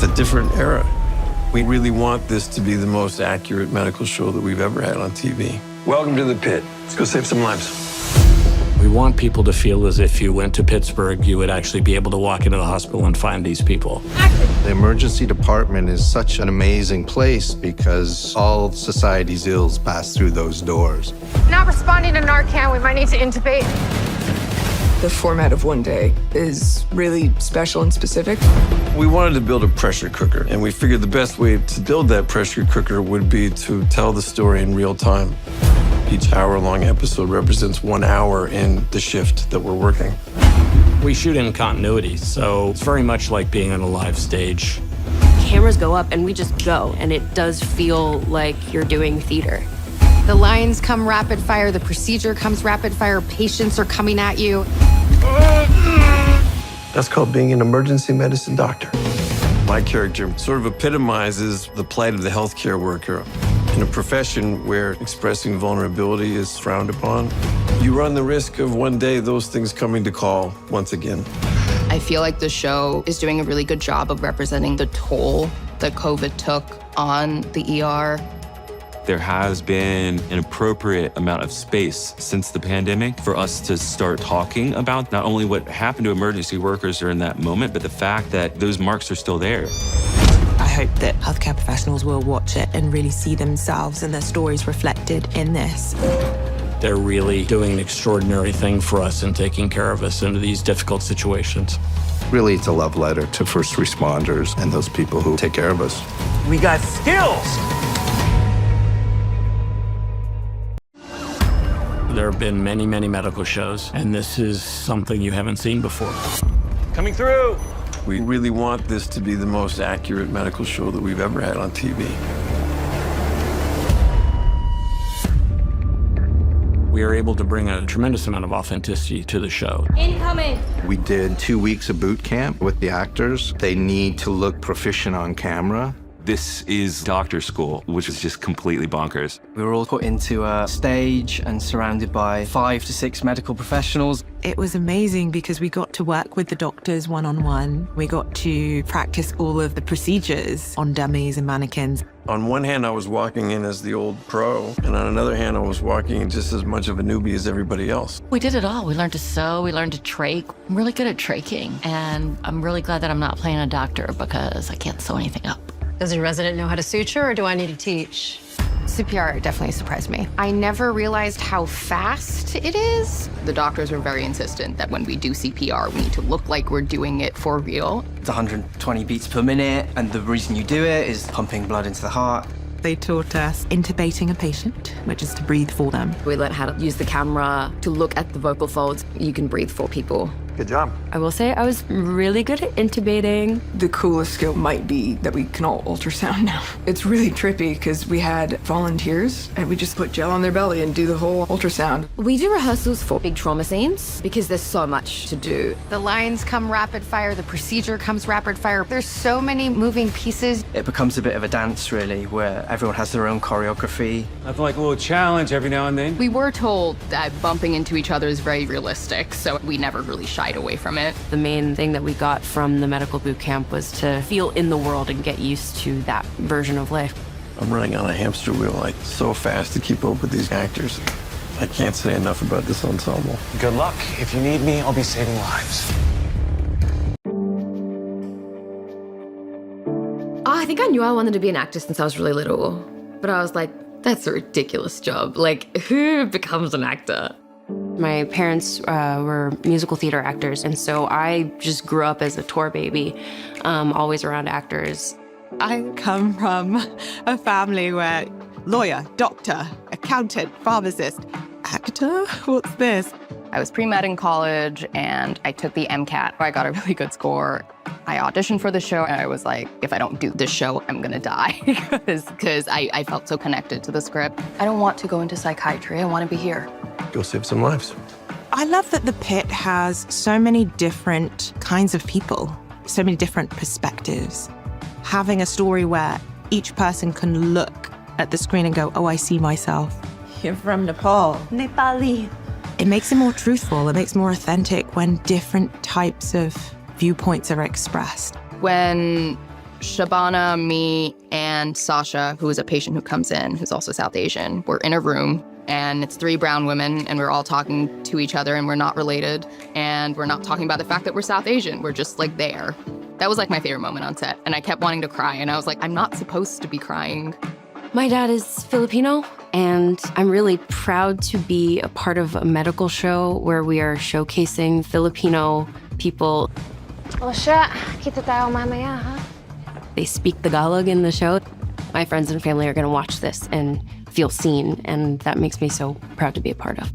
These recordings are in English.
It's a different era. We really want this to be the most accurate medical show that we've ever had on TV. Welcome to the Pit. Let's go save some lives. We want people to feel as if you went to Pittsburgh, you would actually be able to walk into the hospital and find these people. The emergency department is such an amazing place because all society's ills pass through those doors. Not responding to Narcan, we might need to intubate. The format of One Day is really special and specific. We wanted to build a pressure cooker, and we figured the best way to build that pressure cooker would be to tell the story in real time. Each hour-long episode represents 1 hour in the shift that we're working. We shoot in continuity, so it's very much like being on a live stage. Cameras go up and we just go, and it does feel like you're doing theater. The lines come rapid fire, the procedure comes rapid fire, patients are coming at you. That's called being an emergency medicine doctor. My character sort of epitomizes the plight of the healthcare worker. In a profession where expressing vulnerability is frowned upon, you run the risk of one day those things coming to call once again. I feel like the show is doing a really good job of representing the toll that COVID took on the ER. There has been an appropriate amount of space since the pandemic for us to start talking about not only what happened to emergency workers during that moment, but the fact that those marks are still there. I hope that healthcare professionals will watch it and really see themselves and their stories reflected in this. They're really doing an extraordinary thing for us and taking care of us into these difficult situations. Really, it's a love letter to first responders and those people who take care of us. We got skills! There have been many, many medical shows, and this is something you haven't seen before. Coming through! We really want this to be the most accurate medical show that we've ever had on TV. We are able to bring a tremendous amount of authenticity to the show. Incoming! We did 2 weeks of boot camp with the actors. They need to look proficient on camera. This is doctor school, which is just completely bonkers. We were all put into a stage and surrounded by 5 to 6 medical professionals. It was amazing because we got to work with the doctors one-on-one. We got to practice all of the procedures on dummies and mannequins. On one hand, I was walking in as the old pro, and on another hand, I was walking in just as much of a newbie as everybody else. We did it all. We learned to sew, we learned to trach. I'm really good at tracheing, and I'm really glad that I'm not playing a doctor because I can't sew anything up. Does your resident know how to suture, or do I need to teach? CPR definitely surprised me. I never realized how fast it is. The doctors were very insistent that when we do CPR, we need to look like we're doing it for real. It's 120 beats per minute, and the reason you do it is pumping blood into the heart. They taught us intubating a patient, which is to breathe for them. We learned how to use the camera to look at the vocal folds. You can breathe for people. Good job. I will say I was really good at intubating. The coolest skill might be that we can all ultrasound now. It's really trippy because we had volunteers and we just put gel on their belly and do the whole ultrasound. We do rehearsals for big trauma scenes because there's so much to do. The lines come rapid fire, the procedure comes rapid fire. There's so many moving pieces. It becomes a bit of a dance, really, where everyone has their own choreography. Nothing like a little challenge every now and then. We were told that bumping into each other is very realistic, so we never really shied away from it. The main thing that we got from the medical boot camp was to feel in the world and get used to that version of life. I'm running on a hamster wheel, like, so fast to keep up with these actors. I can't say enough about this ensemble. Good luck. If you need me, I'll be saving lives. I think I knew I wanted to be an actor since I was really little, but I was like, that's a ridiculous job. Like, who becomes an actor? My parents were musical theater actors, and so I just grew up as a tour baby, always around actors. I come from a family where lawyer, doctor, accountant, pharmacist, actor? What's this? I was pre-med in college, and I took the MCAT. I got a really good score. I auditioned for the show, and I was like, if I don't do this show, I'm gonna die, because I felt so connected to the script. I don't want to go into psychiatry. I want to be here. Go save some lives. I love that the Pit has so many different kinds of people, so many different perspectives. Having a story where each person can look at the screen and go, oh, I see myself. You're from Nepal. Nepali. It makes it more truthful, it makes it more authentic when different types of viewpoints are expressed. When Shabana, me, and Sasha, who is a patient who comes in, who's also South Asian, we're in a room, and it's 3 brown women, and we're all talking to each other, and we're not related, and we're not talking about the fact that we're South Asian. We're just, like, there. That was, like, my favorite moment on set, and I kept wanting to cry, and I was like, I'm not supposed to be crying. My dad is Filipino, and I'm really proud to be a part of a medical show where we are showcasing Filipino people. O siya, kita tayo mamaya, ha? They speak Tagalog in the show. My friends and family are gonna watch this and feel seen, and that makes me so proud to be a part of.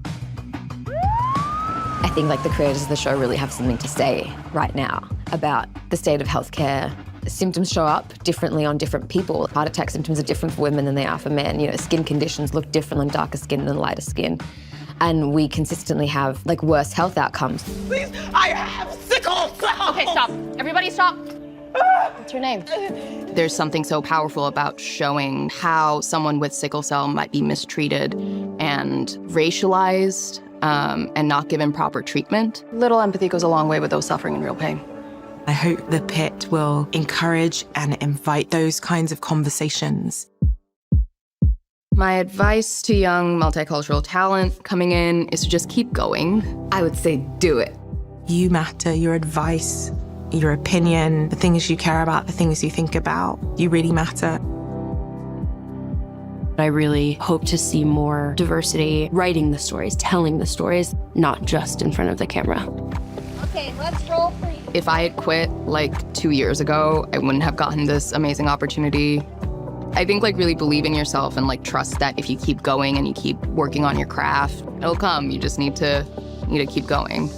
I think like the creators of the show really have something to say right now about the state of healthcare. Symptoms show up differently on different people. Heart attack symptoms are different for women than they are for men. You know, skin conditions look different on darker skin than lighter skin. And we consistently have like worse health outcomes. Please, I have sickle cell! Okay, stop. Everybody stop. What's your name? There's something so powerful about showing how someone with sickle cell might be mistreated and racialized and not given proper treatment. Little empathy goes a long way with those suffering in real pain. I hope the Pitt will encourage and invite those kinds of conversations. My advice to young multicultural talent coming in is to just keep going. I would say do it. You matter, your advice, your opinion, the things you care about, the things you think about, you really matter. I really hope to see more diversity, writing the stories, telling the stories, not just in front of the camera. Okay, let's roll for you. If I had quit like 2 years ago, I wouldn't have gotten this amazing opportunity. I think like really believe in yourself and like trust that if you keep going and you keep working on your craft, it'll come. You just need to keep going.